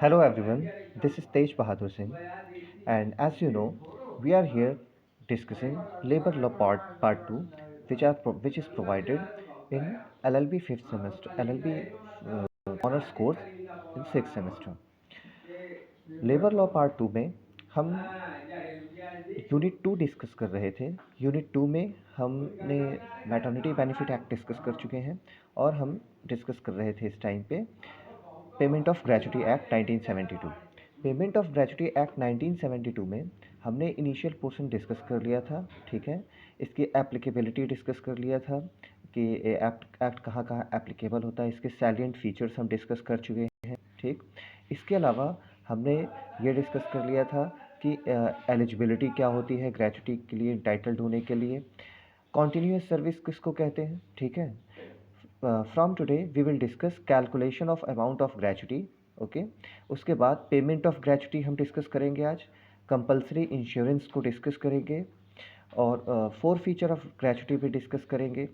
Hello everyone, this is Tej Bahadur Singh, and as you know, we are here discussing Labor Law Part 2, which is provided in LLB 5th semester, LLB honors course in 6th semester. Labour law part 2 में हम unit 2 discuss कर रहे थे। Unit 2 में हमने maternity benefit act discuss कर चुके हैं और हम डिस्कस कर रहे थे इस टाइम पे payment of gratuity act 1972। Payment of gratuity act 1972 में हमने इनिशियल पोर्शन डिस्कस कर लिया था, ठीक है। इसकी एप्लीकेबिलिटी डिस्कस कर लिया था कि एक्ट कहाँ कहाँ एप्लीकेबल होता है। इसके सैलिएंट फीचर्स हम डिस्कस कर चुके हैं, ठीक। इसके अलावा हमने ये डिस्कस कर लिया था कि एलिजिबिलिटी क्या होती है ग्रेजुटी के लिए, टाइटल्ड होने के लिए। कॉन्टीन्यूअस सर्विस किसको कहते हैं, ठीक है। From today we will discuss calculation of amount of gratuity, okay. उसके बाद पेमेंट ऑफ ग्रेजुटी हम डिस्कस करेंगे आज। कंपलसरी इंश्योरेंस को डिस्कस करेंगे और 4 फीचर ऑफ ग्रेजुटी भी डिस्कस करेंगे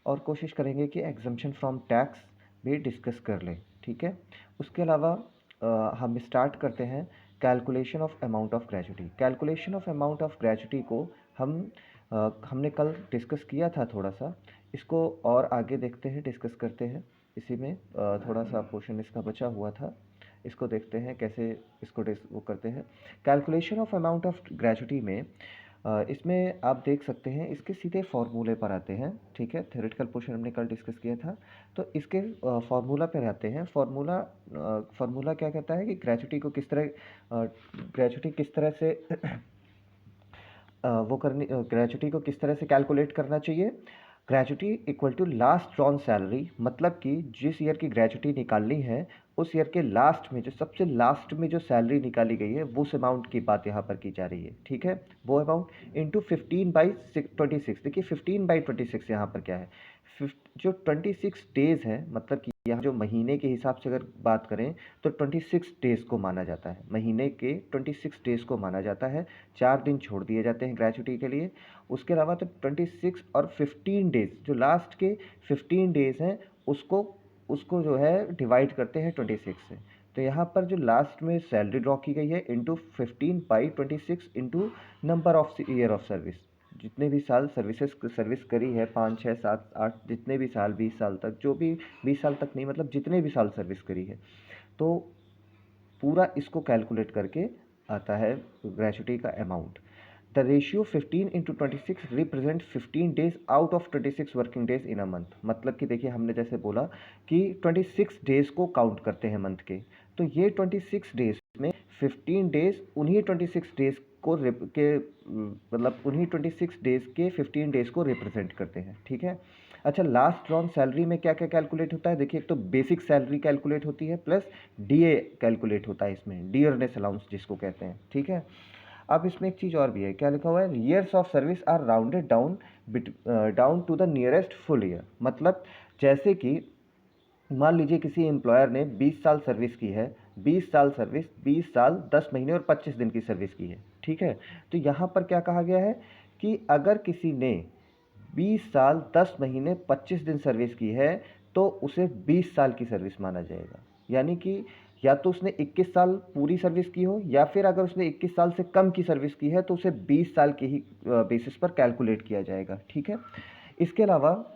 और कोशिश करेंगे कि एग्जम्पशन फ्रॉम टैक्स भी डिस्कस कर लें, ठीक है। उसके अलावा हम स्टार्ट करते हैं calculation of amount of gratuity. Calculation of amount of gratuity को हमने कल डिस्कस किया था थोड़ा सा। इसको और आगे देखते हैं, डिस्कस करते हैं। इसी में थोड़ा सा पोर्शन इसका बचा हुआ था, इसको देखते हैं कैसे इसको वो करते हैं। Calculation of amount of gratuity में इसमें आप देख सकते हैं इसके सीधे फार्मूले पर आते हैं, ठीक है। थ्योरेटिकल पोर्शन हमने कल डिस्कस किया था, तो इसके फार्मूला पर आते हैं। फार्मूला क्या कहता है कि ग्रेजुटी को किस तरह ग्रेजुटी किस तरह से ग्रेजुटी को किस तरह से कैलकुलेट करना चाहिए। Gratuity equal to last drawn salary, मतलब कि जिस ईयर की ग्रेजुटी निकालनी है उस ईयर के लास्ट में जो सबसे लास्ट में जो सैलरी निकाली गई है वो उस अमाउंट की बात यहाँ पर की जा रही है, ठीक है। वो अमाउंट इंटू 15/26। देखिए 15/26 यहाँ पर क्या है, जो 26 डेज है, मतलब कि यहाँ जो महीने के हिसाब से अगर बात करें तो 26 डेज को माना जाता है। महीने के 26 डेज को माना जाता है। 4 दिन छोड़ दिए जाते हैं ग्रेजुटी के लिए। उसके अलावा तो 26 और 15 डेज, जो लास्ट के 15 डेज हैं उसको उसको जो है डिवाइड करते हैं 26 से। तो यहाँ पर जो लास्ट में सैलरी ड्रॉ की गई है into 15/26 into number of year of service. जितने भी साल सर्विस करी है, 5 6 7 8, जितने भी साल, 20 साल तक, जो भी 20 साल तक नहीं, मतलब जितने भी साल सर्विस करी है, तो पूरा इसको कैलकुलेट करके आता है ग्रेजुटी का amount. The ratio 15/26 represent 15 days out of 26 working days in a month. मतलब कि देखिए हमने जैसे बोला कि 26 डेज को काउंट करते हैं मंथ के, तो ये 26 डेज में 15 डेज उन्हीं 26 डेज को मतलब उन्हीं 26 डेज के 15 डेज को रिप्रेजेंट करते हैं, ठीक है। अच्छा, लास्ट ड्रॉन सैलरी में क्या क्या कैलकुलेट होता है, देखिए एक तो बेसिक सैलरी कैलकुलेट होती है प्लस डीए कैलकुलेट होता है, इसमें डियरनेस अलाउंस जिसको कहते हैं, ठीक है। अब इसमें एक चीज़ और भी है, क्या लिखा हुआ है, years of service are rounded down to the nearest full year. मतलब जैसे कि मान लीजिए किसी एम्प्लॉयर ने 20 साल सर्विस की है, 20 साल सर्विस, 20 साल 10 महीने और 25 दिन की सर्विस की है, ठीक है। तो यहाँ पर क्या कहा गया है कि अगर किसी ने 20 साल 10 महीने 25 दिन सर्विस की है तो उसे 20 साल की सर्विस माना जाएगा। यानी कि या तो उसने 21 साल पूरी सर्विस की हो, या फिर अगर उसने 21 साल से कम की सर्विस की है तो उसे 20 साल की ही बेसिस पर कैलकुलेट किया जाएगा, ठीक है। इसके अलावा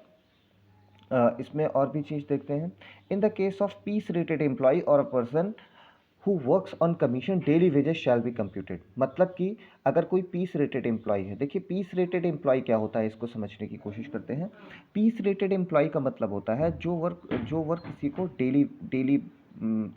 इसमें और भी चीज़ देखते हैं। In the case of piece rated employee or a person who works on commission daily wages shall be computed. मतलब कि अगर कोई पीस रेटेड एम्प्लॉय है, देखिए पीस रेटेड एम्प्लॉय क्या होता है इसको समझने की कोशिश करते हैं। पीस रेटेड एम्प्लॉय का मतलब होता है जो वर्क किसी को डेली डेली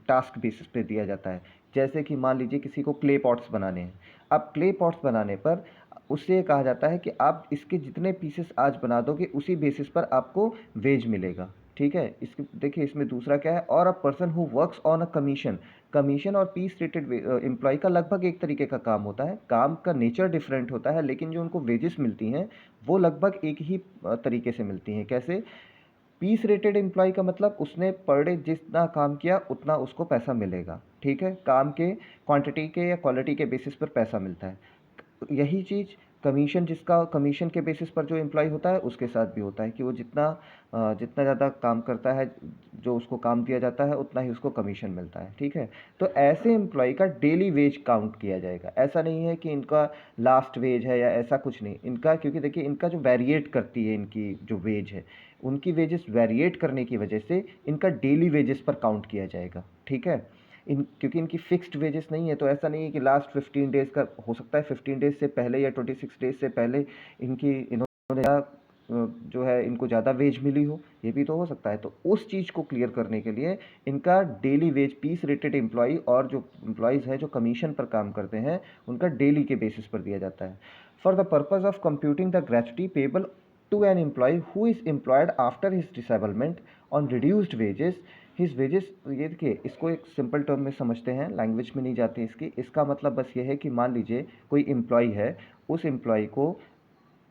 टास्क बेसिस पे दिया जाता है। जैसे कि मान लीजिए किसी को क्ले पॉट्स बनाने हैं। अब क्ले पॉट्स बनाने पर उससे ये कहा जाता है कि आप इसके जितने पीसेस आज बना दोगे उसी बेसिस पर आपको वेज मिलेगा, ठीक है। इसके देखिए इसमें दूसरा क्या है, और a person who works on a commission. Commission और पीस रेटेड एम्प्लॉय का लगभग एक तरीके का काम होता है, काम का नेचर डिफरेंट होता है, लेकिन जो उनको वेजेस मिलती हैं वो लगभग एक ही तरीके से मिलती हैं। कैसे, पीस रेटेड एम्प्लॉय का मतलब उसने पर डे जितना काम किया उतना उसको पैसा मिलेगा, ठीक है। काम के क्वांटिटी के या क्वालिटी के बेसिस पर पैसा मिलता है। यही चीज़ कमीशन जिसका कमीशन के बेसिस पर जो एम्प्लॉय होता है उसके साथ भी होता है कि वो जितना ज़्यादा काम करता है, जो उसको काम दिया जाता है उतना ही उसको कमीशन मिलता है, ठीक है। तो ऐसे एम्प्लॉय का डेली वेज काउंट किया जाएगा। ऐसा नहीं है कि इनका लास्ट वेज है या ऐसा कुछ नहीं इनका, क्योंकि देखिए इनका जो वेरिएट करती है इनकी जो वेज है, उनकी वेजेस वेरिएट करने की वजह से इनका डेली वेजेस पर काउंट किया जाएगा, ठीक है। क्योंकि इनकी फिक्स्ड वेजेस नहीं है, तो ऐसा नहीं है कि लास्ट 15 डेज़ का हो सकता है 15 डेज़ से पहले या 26 डेज़ से पहले इन्होंने जो है इनको ज़्यादा वेज मिली हो, ये भी तो हो सकता है। तो उस चीज़ को क्लियर करने के लिए इनका daily wage piece rated employee और जो एम्प्लॉयज़ हैं जो कमीशन पर काम करते हैं उनका डेली के बेसिस पर दिया जाता है। For the purpose of computing the gratuity payable to an employee who is employed after his disablement on reduced wages his wages. ये देखिए इसको एक सिंपल टर्म में समझते हैं, लैंग्वेज में नहीं जाते इसकी। इसका मतलब बस ये है कि मान लीजिए कोई एम्प्लॉय है, उस एम्प्लॉय को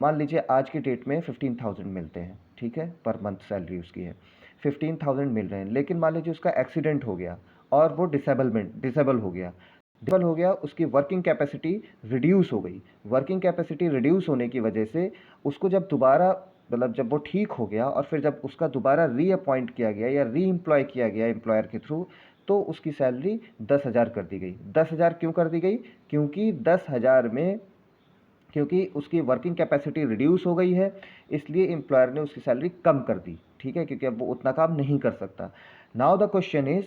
मान लीजिए आज की डेट में 15,000 मिलते हैं, ठीक है, पर मंथ सैलरी उसकी है 15,000 मिल रहे हैं। लेकिन मान लीजिए उसका एक्सीडेंट हो गया और वो डिसेबल हो गया, उसकी वर्किंग कैपेसिटी रिड्यूस हो गई। वर्किंग कैपेसिटी रिड्यूस होने की वजह से उसको जब दोबारा मतलब जब वो ठीक हो गया और फिर जब उसका दोबारा रीअपॉइंट किया गया या री एम्प्लॉय किया गया एम्प्लॉयर के थ्रू, तो उसकी सैलरी 10,000 कर दी गई। 10,000 क्यों कर दी गई? क्योंकि 10,000 में क्योंकि उसकी वर्किंग कैपेसिटी रिड्यूस हो गई है, इसलिए एम्प्लॉयर ने उसकी सैलरी कम कर दी, ठीक है, क्योंकि अब वो उतना काम नहीं कर सकता। नाउ द क्वेश्चन इज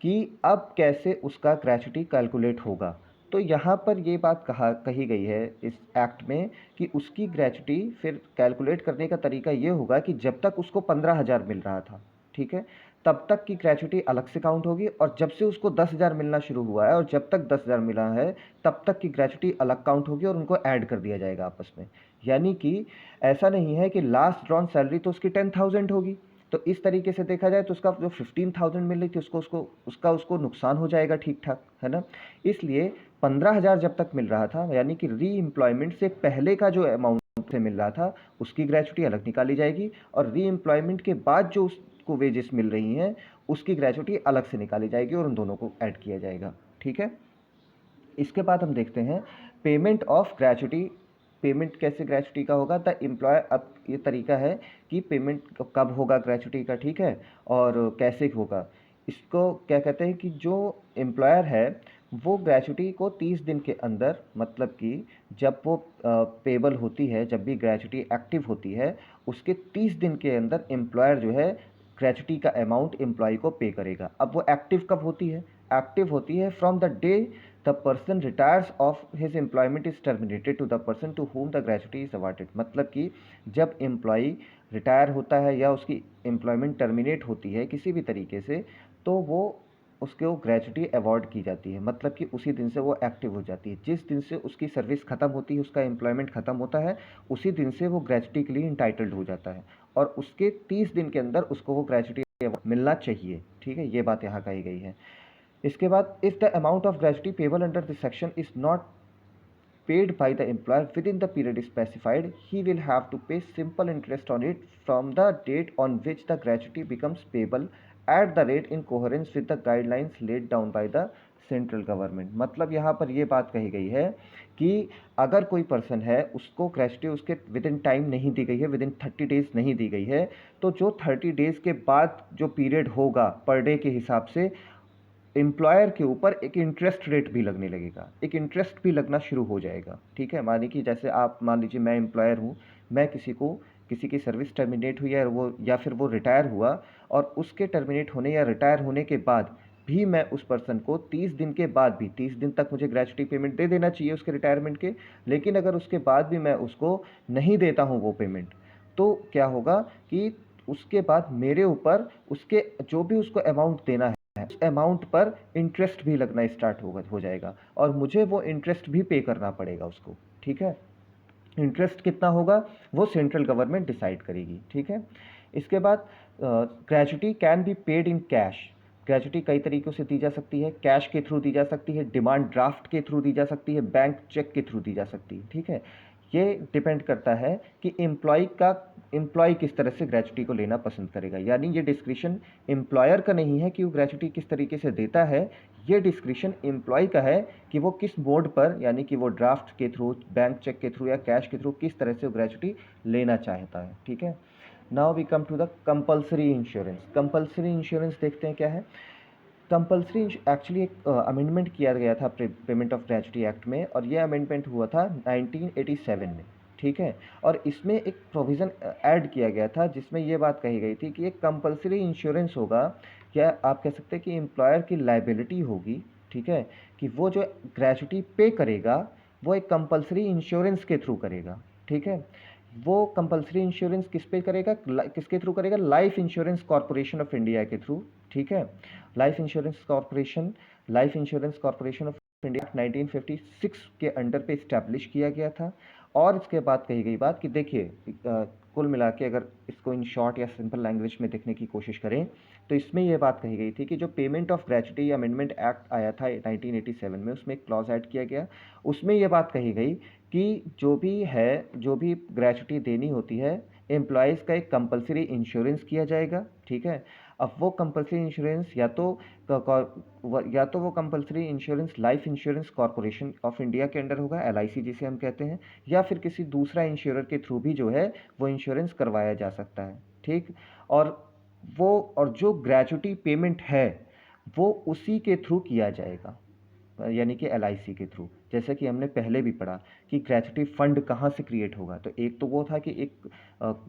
कि अब कैसे उसका ग्रेच्युटी कैलकुलेट होगा। तो यहाँ पर ये बात कही गई है इस एक्ट में कि उसकी ग्रेच्युटी फिर कैलकुलेट करने का तरीका ये होगा कि जब तक उसको 15,000 मिल रहा था, ठीक है, तब तक की ग्रेच्युटी अलग से काउंट होगी, और जब से उसको 10,000 मिलना शुरू हुआ है और जब तक 10,000 मिला है तब तक की ग्रेच्युटी अलग काउंट होगी और उनको ऐड कर दिया जाएगा आपस में। यानी कि ऐसा नहीं है कि लास्ट ड्रॉन सैलरी तो उसकी 10,000 होगी, तो इस तरीके से देखा जाए तो उसका जो 15,000 मिल रही थी उसको नुकसान हो जाएगा, ठीक ठाक है ना। इसलिए 15,000 जब तक मिल रहा था, यानी कि री एम्प्लॉयमेंट से पहले का जो अमाउंट से मिल रहा था उसकी ग्रेच्युटी अलग निकाली जाएगी, और री एम्प्लॉयमेंट के बाद जो उसको वेजेस मिल रही हैं उसकी ग्रेच्युटी अलग से निकाली जाएगी और उन दोनों को ऐड किया जाएगा, ठीक है। इसके बाद हम देखते हैं पेमेंट ऑफ ग्रेच्युटी। पेमेंट कैसे ग्रेच्युटी का होगा? द एम्प्लॉयर, अब ये तरीका है कि पेमेंट कब होगा ग्रेच्युटी का, ठीक है, और कैसे होगा। इसको क्या कहते हैं कि जो एम्प्लॉयर है वो ग्रेच्युटी को 30 दिन के अंदर, मतलब कि जब वो पेबल होती है, जब भी ग्रेच्युटी एक्टिव होती है उसके 30 दिन के अंदर एम्प्लॉयर जो है ग्रेच्युटी का अमाउंट एम्प्लॉय को पे करेगा। अब वो एक्टिव कब होती है? एक्टिव होती है from the day the person retires of his employment is terminated to the person to whom the gratuity is awarded. मतलब कि जब एम्प्लॉय रिटायर होता है या उसकी एम्प्लॉयमेंट टर्मिनेट होती है किसी भी तरीके से, तो वो उसको ग्रेच्युटी अवार्ड की जाती है। मतलब कि उसी दिन से वो एक्टिव हो जाती है। जिस दिन से उसकी सर्विस खत्म होती है, उसका एम्प्लॉयमेंट खत्म होता है, उसी दिन से वो ग्रेच्युटी के लिए इंटाइटल्ड हो जाता है, और उसके 30 दिन के अंदर उसको वो ग्रेच्युटी मिलना चाहिए, ठीक है, ये बात यहाँ कही गई है। इसके बाद if the amount of gratuity payable under this section is not paid by the employer within the period specified, he will have to pay simple interest on it from the date on which the gratuity becomes payable at the rate in coherence with the guidelines laid down by the central government. मतलब यहाँ पर ये बात कही गई है कि अगर कोई पर्सन है उसको ग्रेच्युटी उसके विद इन टाइम नहीं दी गई है, विद इन 30 डेज नहीं दी गई है, तो जो 30 डेज के बाद जो पीरियड होगा पर डे के हिसाब से एम्प्लॉयर के ऊपर एक इंटरेस्ट रेट भी लगने लगेगा, एक इंटरेस्ट भी लगना शुरू हो जाएगा, ठीक है। मानिए कि जैसे आप मान लीजिए मैं एम्प्लॉयर हूँ, मैं किसी की सर्विस टर्मिनेट हुई है वो या फिर वो रिटायर हुआ, और उसके टर्मिनेट होने या रिटायर होने के बाद भी मैं उस पर्सन को 30 दिन के बाद भी 30 दिन तक मुझे ग्रेच्युटी पेमेंट दे देना चाहिए उसके रिटायरमेंट के। लेकिन अगर उसके बाद भी मैं उसको नहीं देता हूँ वो पेमेंट, तो क्या होगा कि उसके बाद मेरे ऊपर उसके जो भी उसको अमाउंट देना है उस अमाउंट पर इंटरेस्ट भी लगना स्टार्ट हो जाएगा, और मुझे वो इंटरेस्ट भी पे करना पड़ेगा उसको, ठीक है। इंटरेस्ट कितना होगा वो सेंट्रल गवर्नमेंट डिसाइड करेगी, ठीक है। इसके बाद gratuity can be paid in cash. Gratuity कई तरीक़ों से दी जा सकती है, कैश के थ्रू दी जा सकती है, डिमांड ड्राफ्ट के थ्रू दी जा सकती है, बैंक चेक के थ्रू दी जा सकती है, ठीक है। ये डिपेंड करता है कि एम्प्लॉय किस तरह से ग्रेच्युटी को लेना पसंद करेगा। यानी ये डिस्क्रिप्शन एम्प्लॉयर का नहीं है कि वो ग्रेच्युटी किस तरीके से देता है, ये डिस्क्रिशन एम्प्लॉय का है कि वो किस मोड पर, यानी कि वो ड्राफ्ट के थ्रू, बैंक चेक के थ्रू या कैश के थ्रू किस तरह से वो ग्रेचुटी लेना चाहता है। ठीक है, now we come to the compulsory insurance. Compulsory insurance देखते हैं क्या है। कंपल्सरी एक्चुअली एक अमेंडमेंट किया गया था पेमेंट ऑफ ग्रेचुटी एक्ट में, और ये अमेंडमेंट हुआ था 1987 में। ठीक है, और इसमें एक प्रोविज़न ऐड किया गया था जिसमें ये बात कही गई थी कि एक कंपल्सरी इंश्योरेंस होगा, क्या आप कह सकते हैं कि एम्प्लॉयर की लाइबिलिटी होगी। ठीक है, कि वो जो ग्रेचुटी पे करेगा वो एक कंपल्सरी इंश्योरेंस के थ्रू करेगा। ठीक है, वो कंपल्सरी इंश्योरेंस किस पे करेगा, किसके थ्रू करेगा, life insurance corporation of India के थ्रू। ठीक है, life insurance corporation of India 1956 के अंडर पे इस्टेब्लिश किया गया था। और इसके बाद कही गई बात कि देखिए, कुल मिला के अगर इसको इन शॉर्ट या सिंपल लैंग्वेज में देखने की कोशिश करें तो इसमें यह बात कही गई थी कि जो payment of gratuity amendment act आया था 1987 में, उसमें एक क्लॉज ऐड किया गया। उसमें यह बात कही गई कि जो भी ग्रेचुटी देनी होती है, एम्प्लॉयज़ का एक कंपलसरी इंश्योरेंस किया जाएगा। ठीक है, अब वो कंपलसरी इंश्योरेंस या तो वो compulsory insurance life insurance corporation of India के अंडर होगा, LIC जिसे हम कहते हैं, या फिर किसी दूसरा इंश्योरर के थ्रू भी जो है वो इंश्योरेंस करवाया जा सकता है। ठीक, और जो ग्रेचुटी पेमेंट है वो उसी के थ्रू किया जाएगा, यानी कि LIC के थ्रू। जैसे कि हमने पहले भी पढ़ा कि ग्रेचुटी फंड कहाँ से क्रिएट होगा, तो एक तो वो था कि एक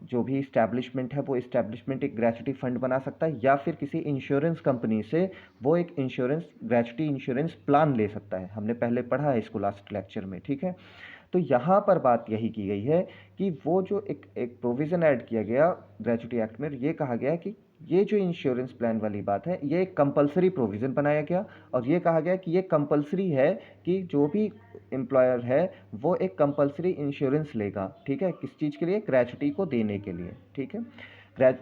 जो भी इस्टेब्लिशमेंट है वो इस्टेब्लिशमेंट एक ग्रेचुटी फंड बना सकता है, या फिर किसी इंश्योरेंस कंपनी से वो एक ग्रेचुटी इंश्योरेंस प्लान ले सकता है। हमने पहले पढ़ा है इसको लास्ट लेक्चर में। ठीक है, तो यहाँ पर बात यही की गई है कि वो जो एक प्रोविज़न ऐड किया गया ग्रेचुटी एक्ट में, ये कहा गया कि ये जो इंश्योरेंस प्लान वाली बात है ये एक कंपलसरी प्रोविज़न बनाया गया, और ये कहा गया कि ये कंपलसरी है कि जो भी एम्प्लॉयर है वो एक कंपलसरी इंश्योरेंस लेगा। ठीक है, किस चीज़ के लिए, ग्रेचुटी को देने के लिए। ठीक है,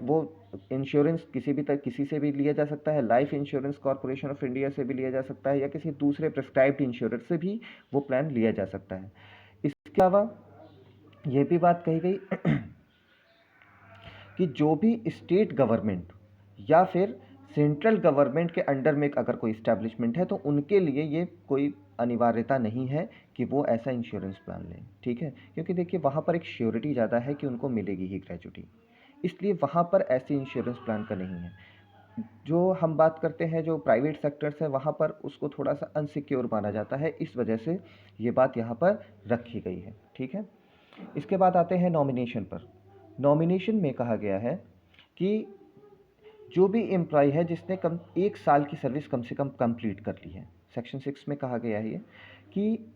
वो इंश्योरेंस किसी से भी लिया जा सकता है, life insurance corporation of India से भी लिया जा सकता है, या किसी दूसरे प्रिस्क्राइब्ड इंश्योरेंस से भी वो प्लान लिया जा सकता है। इसके अलावा ये भी बात कही गई कि जो भी स्टेट गवर्नमेंट या फिर सेंट्रल गवर्नमेंट के अंडर में अगर कोई इस्टेब्लिशमेंट है तो उनके लिए ये कोई अनिवार्यता नहीं है कि वो ऐसा इंश्योरेंस प्लान लें। ठीक है, क्योंकि देखिए वहाँ पर एक श्योरिटी ज़्यादा है कि उनको मिलेगी ही ग्रेचुटी, इसलिए वहाँ पर ऐसे इंश्योरेंस प्लान का नहीं है। जो हम बात करते हैं जो प्राइवेट सेक्टर्स है वहाँ पर उसको थोड़ा सा अनसिक्योर माना जाता है, इस वजह से ये बात यहाँ पर रखी गई है। ठीक है, इसके बाद आते हैं नॉमिनेशन पर। नॉमिनेशन में कहा गया है कि जो भी एम्प्लॉय है जिसने कम 1 साल की सर्विस कम से कम कंप्लीट कर ली है, सेक्शन 6 में कहा गया है ये कि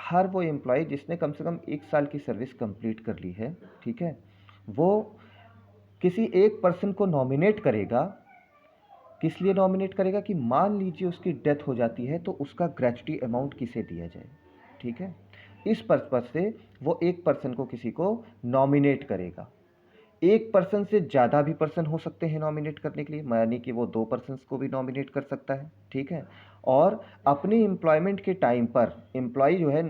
हर वो एम्प्लॉय जिसने कम से कम 1 साल की सर्विस कंप्लीट कर ली है, ठीक है, वो किसी एक पर्सन को नॉमिनेट करेगा। किस लिए नॉमिनेट करेगा कि मान लीजिए उसकी डेथ हो जाती है तो उसका ग्रेचुटी अमाउंट किसे दिया जाए। ठीक है, इस पर्पज से वो एक पर्सन को किसी को नॉमिनेट करेगा। एक पर्सन से ज़्यादा भी पर्सन हो सकते हैं नॉमिनेट करने के लिए, यानी कि वो 2 पर्सन्स को भी नॉमिनेट कर सकता है। ठीक है, और अपनी एम्प्लॉयमेंट के टाइम पर एम्प्लॉय जो है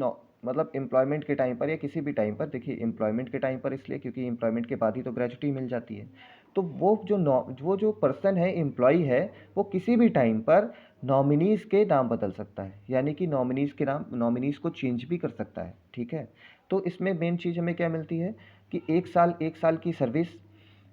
मतलब एम्प्लॉयमेंट के टाइम पर या किसी भी टाइम पर, देखिए एम्प्लॉयमेंट के टाइम पर इसलिए क्योंकि एम्प्लॉयमेंट के बाद ही तो ग्रेचुटी मिल जाती है, तो वो जो पर्सन है एम्प्लॉय है वो किसी भी टाइम पर नॉमिनीज़ के नाम बदल सकता है, यानी कि नॉमिनीज़ को चेंज भी कर सकता है। ठीक है, तो इसमें मेन चीज़ हमें क्या मिलती है कि 1 साल की सर्विस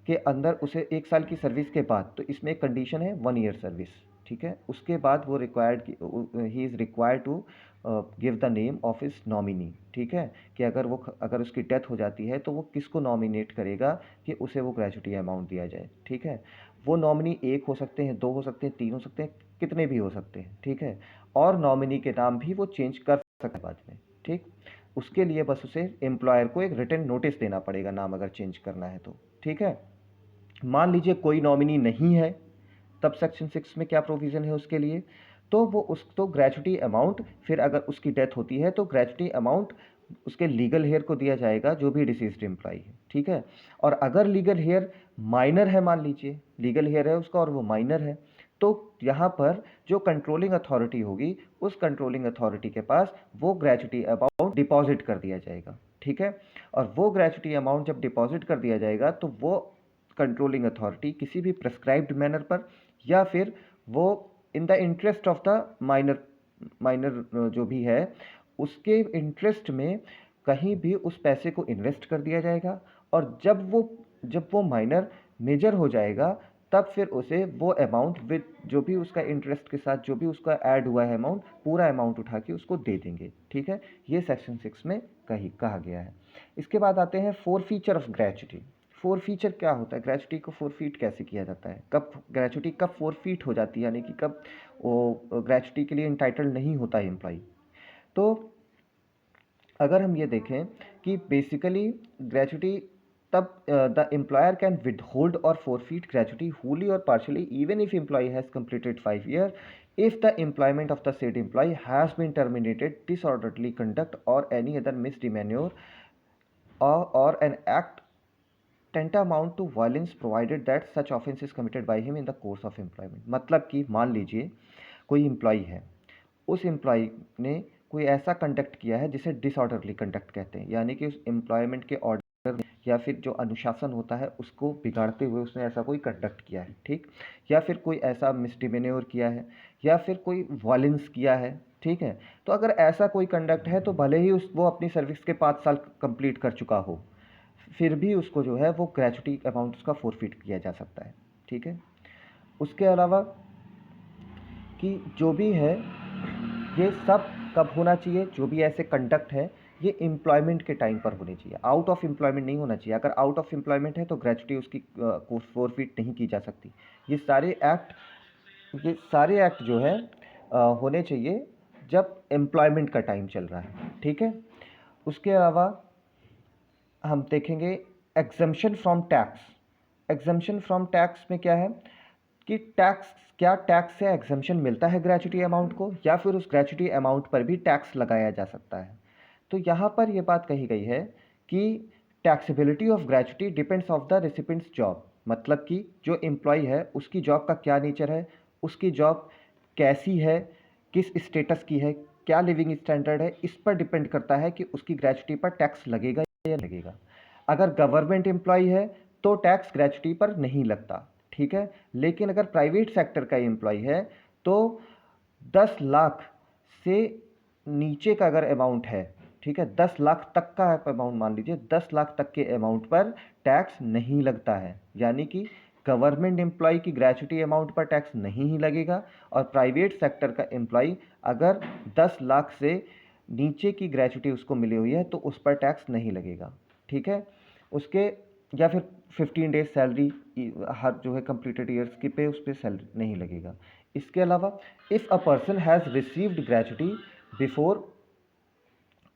के अंदर उसे 1 साल की सर्विस के बाद, तो इसमें एक कंडीशन है 1 ईयर सर्विस। ठीक है, उसके बाद वो he is required to give the name of his nominee. ठीक है, कि अगर उसकी डेथ हो जाती है तो वो किसको नॉमिनेट करेगा कि उसे वो ग्रेचुटी अमाउंट दिया जाए। ठीक है, वो नॉमिनी 1 हो सकते हैं, 2 हो सकते हैं, 3 हो सकते हैं, कितने भी हो सकते हैं। ठीक है, और नॉमिनी के नाम भी वो चेंज कर सकते हैं बाद में। ठीक, उसके लिए बस उसे एम्प्लॉयर को एक रिटन नोटिस देना पड़ेगा नाम अगर चेंज करना है तो। ठीक है, मान लीजिए कोई नॉमिनी नहीं है, तब सेक्शन 6 में क्या प्रोविज़न है उसके लिए, तो वो उसको ग्रेचुटी अमाउंट, फिर अगर उसकी डेथ होती है तो ग्रेचुटी अमाउंट उसके लीगल हेयर को दिया जाएगा जो भी डिसीज्ड एम्प्लॉय है। ठीक है, और अगर लीगल हेयर माइनर है, मान लीजिए लीगल हेयर है उसका और वो माइनर है, तो यहाँ पर जो कंट्रोलिंग अथॉरिटी होगी उस कंट्रोलिंग अथॉरिटी के पास वो ग्रेचुटी अमाउंट डिपॉजिट कर दिया जाएगा। ठीक है, और वो ग्रेचुटी अमाउंट जब डिपॉजिट कर दिया जाएगा तो वो कंट्रोलिंग अथॉरिटी किसी भी प्रेस्क्राइब्ड मैनर पर या फिर वो in the interest of the minor minor जो भी है उसके इंटरेस्ट में कहीं भी उस पैसे को इन्वेस्ट कर दिया जाएगा, और जब वो माइनर मेजर हो जाएगा तब फिर उसे वो अमाउंट विद जो भी उसका इंटरेस्ट के साथ जो भी उसका ऐड हुआ है अमाउंट, पूरा अमाउंट उठा के उसको दे देंगे। ठीक है, ये सेक्शन 6 में कहा गया है। इसके बाद आते हैं four feature of gratuity. Four feature क्या होता है, ग्रेच्युटी को फोरफीट कैसे किया जाता है, कब ग्रेच्युटी कब फोरफीट हो जाती है, यानी कि कब वो ग्रेच्युटी के लिए इंटाइटल नहीं होता है एम्प्लॉय। तो अगर हम ये देखें कि बेसिकली ग्रेच्युटी तब द एम्प्लॉयर कैन विदहोल्ड और फोरफीट ग्रेच्युटी होली और partially even if employee has completed 5 year if the employment of the said employee has been terminated, disorderly conduct or any other misdemeanor or an act tantamount to violence provided that such offense is committed by him in the course of employment। मतलब कि मान लीजिए कोई employ है, उस employ ने कोई ऐसा कंडक्ट किया है जिसे डिसऑर्डरली कंडक्ट कहते हैं, यानी कि उस एम्प्लॉयमेंट के ऑर्डर या फिर जो अनुशासन होता है उसको बिगाड़ते हुए उसने ऐसा कोई कंडक्ट किया है, ठीक, या फिर कोई ऐसा मिसडिमेन्योर किया है या फिर कोई वायलेंस किया है। ठीक है, तो अगर ऐसा कोई कंडक्ट है तो भले ही वो अपनी सर्विस के 5 साल कंप्लीट कर चुका हो, फिर भी उसको जो है वो ग्रेच्युटी अमाउंट उसका फोरफीट किया जा सकता है। ठीक है, उसके अलावा कि जो भी है ये सब कब होना चाहिए, जो भी ऐसे कंडक्ट है ये एम्प्लॉयमेंट के टाइम पर होने चाहिए, आउट ऑफ एम्प्लॉयमेंट नहीं होना चाहिए। अगर आउट ऑफ एम्प्लॉयमेंट है तो ग्रेच्युटी उसकी फोरफीट नहीं की जा सकती। ये सारे एक्ट जो है होने चाहिए जब एम्प्लॉयमेंट का टाइम चल रहा है। ठीक है, उसके अलावा हम देखेंगे exemption from tax. Exemption from tax में क्या है कि टैक्स से एग्जम्पशन मिलता है ग्रेच्युटी अमाउंट को, या फिर उस ग्रेच्युटी अमाउंट पर भी टैक्स लगाया जा सकता है। तो यहाँ पर यह बात कही गई है कि taxability of gratuity depends of the recipients job. मतलब कि जो एम्प्लॉय है उसकी जॉब का क्या नेचर है, उसकी जॉब कैसी है, किस स्टेटस की है, क्या लिविंग स्टैंडर्ड है, इस पर डिपेंड करता है कि उसकी ग्रेच्युटी पर टैक्स लगेगा या लगेगा। अगर गवर्नमेंट एम्प्लॉय है तो टैक्स ग्रेच्युटी पर नहीं लगता। ठीक है, लेकिन अगर प्राइवेट सेक्टर का एम्प्लॉय है तो 10 लाख से नीचे का अगर अमाउंट है, ठीक है, 10 लाख तक का अमाउंट मान लीजिए, 10 लाख तक के अमाउंट पर टैक्स नहीं लगता है, यानी कि गवर्नमेंट एम्प्लॉय की ग्रेच्युटी अमाउंट पर टैक्स नहीं ही लगेगा, और प्राइवेट सेक्टर का एम्प्लॉय अगर 10 लाख से नीचे की ग्रेच्युटी उसको मिली हुई है तो उस पर टैक्स नहीं लगेगा। ठीक है, उसके या फिर 15 डेज सैलरी हर जो है कंप्लीटेड ईयर्स की पे उस पर सैलरी नहीं लगेगा। इसके अलावा if a person has received gratuity before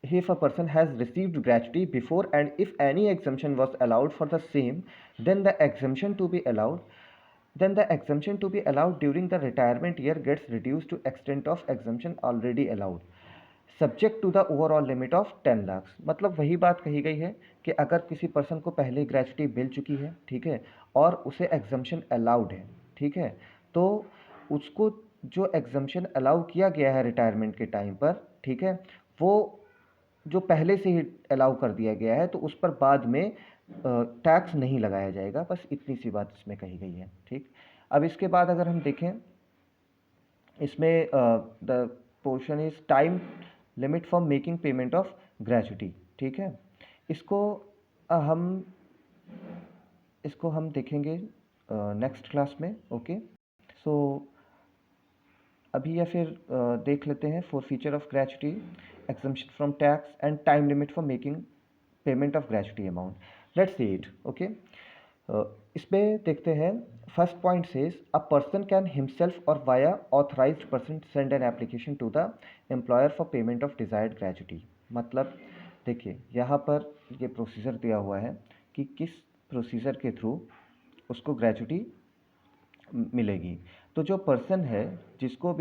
if a person has received gratuity before and if any exemption was allowed for the same, then the exemption to be allowed during the retirement year gets reduced to extent of exemption already allowed, subject to the overall limit of 10 lakh. मतलब वही बात कही गई है कि अगर किसी person को पहले ग्रेच्युटी मिल चुकी है, ठीक है, और उसे एग्जम्पशन अलाउड है, ठीक है, तो उसको जो एग्जम्पशन अलाउ किया गया है रिटायरमेंट के टाइम पर, ठीक है, वो जो पहले से ही अलाउ कर दिया गया है तो उस पर बाद में टैक्स नहीं लगाया जाएगा। बस इतनी सी बात इसमें कही गई है। ठीक, अब इसके बाद अगर हम देखें इसमें the portion is time limit for making payment of gratuity. ठीक है, इसको हम देखेंगे नेक्स्ट क्लास में। ओके, सो अभी या फिर देख लेते हैं for feature of gratuity, exemption from tax and time limit for making payment of gratuity amount. Let's see it. Okay, इसमें देखते हैं first point says a person can himself or via authorised person send an application to the employer for payment of desired gratuity. मतलब देखिए यहाँ पर ये procedure दिया हुआ है कि किस प्रोसीजर के थ्रू उसको ग्रेच्युटी मिलेगी। तो जो पर्सन है जिसको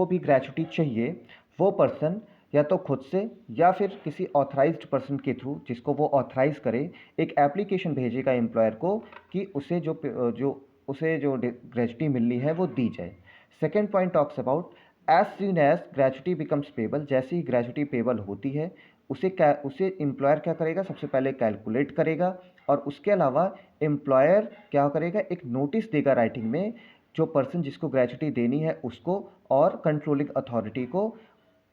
भी ग्रेच्युटी चाहिए वो पर्सन या तो खुद से या फिर किसी ऑथराइज्ड पर्सन के थ्रू जिसको वो ऑथराइज करे एक एप्लीकेशन भेजेगा एम्प्लॉयर को कि उसे जो ग्रेच्युटी मिलनी है वो दी जाए। Second point talks about as soon as gratuity becomes payable, जैसे ही ग्रेच्युटी पेबल होती है उसे एम्प्लॉयर क्या करेगा, सबसे पहले कैलकुलेट करेगा और उसके अलावा एम्प्लॉयर क्या करेगा, एक नोटिस देगा राइटिंग में जो पर्सन जिसको ग्रेच्युटी देनी है उसको और कंट्रोलिंग अथॉरिटी को,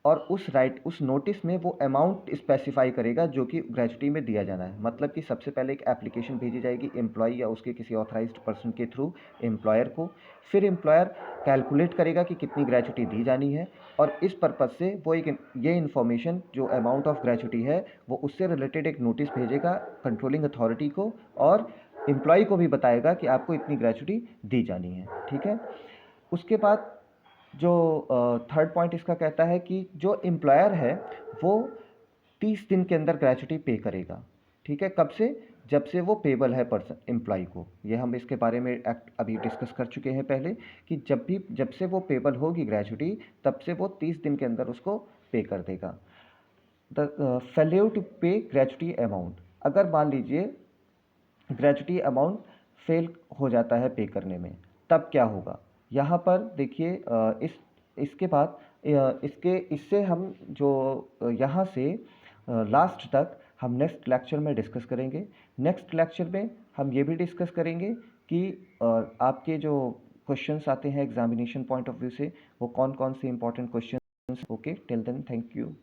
और उस नोटिस में वो अमाउंट स्पेसिफाई करेगा जो कि ग्रेच्युटी में दिया जाना है। मतलब कि सबसे पहले एक एप्लीकेशन भेजी जाएगी एम्प्लॉय या उसके किसी ऑथराइज्ड पर्सन के थ्रू एम्प्लॉयर को, फिर एम्प्लॉयर कैलकुलेट करेगा कि कितनी ग्रेच्युटी दी जानी है, और इस पर्पज़ से वो ये इन्फॉर्मेशन जो अमाउंट ऑफ ग्रेच्युटी है वो उससे रिलेटेड एक नोटिस भेजेगा कंट्रोलिंग अथॉरिटी को, और एम्प्लॉय को भी बताएगा कि आपको इतनी ग्रेच्युटी दी जानी है। ठीक है। उसके बाद जो थर्ड पॉइंट इसका कहता है कि जो एम्प्लॉयर है वो 30 दिन के अंदर ग्रेच्युटी पे करेगा। ठीक है। कब से? जब से वो पेबल है पर्सन एम्प्लॉय को। ये हम इसके बारे में एक्ट अभी डिस्कस कर चुके हैं पहले कि जब से वो पेबल होगी ग्रेच्युटी, तब से वो 30 दिन के अंदर उसको पे कर देगा। द फेल्यूर टू पे ग्रेच्युटी अमाउंट, अगर मान लीजिए ग्रेच्युटी अमाउंट फेल हो जाता है पे करने में, तब क्या होगा? यहाँ पर देखिए इसके बाद इससे हम जो यहाँ से लास्ट तक हम नेक्स्ट लेक्चर में डिस्कस करेंगे। नेक्स्ट लेक्चर में हम ये भी डिस्कस करेंगे कि आपके जो क्वेश्चंस आते हैं एग्जामिनेशन पॉइंट ऑफ व्यू से, वो कौन कौन से important questions. Okay, till then thank you.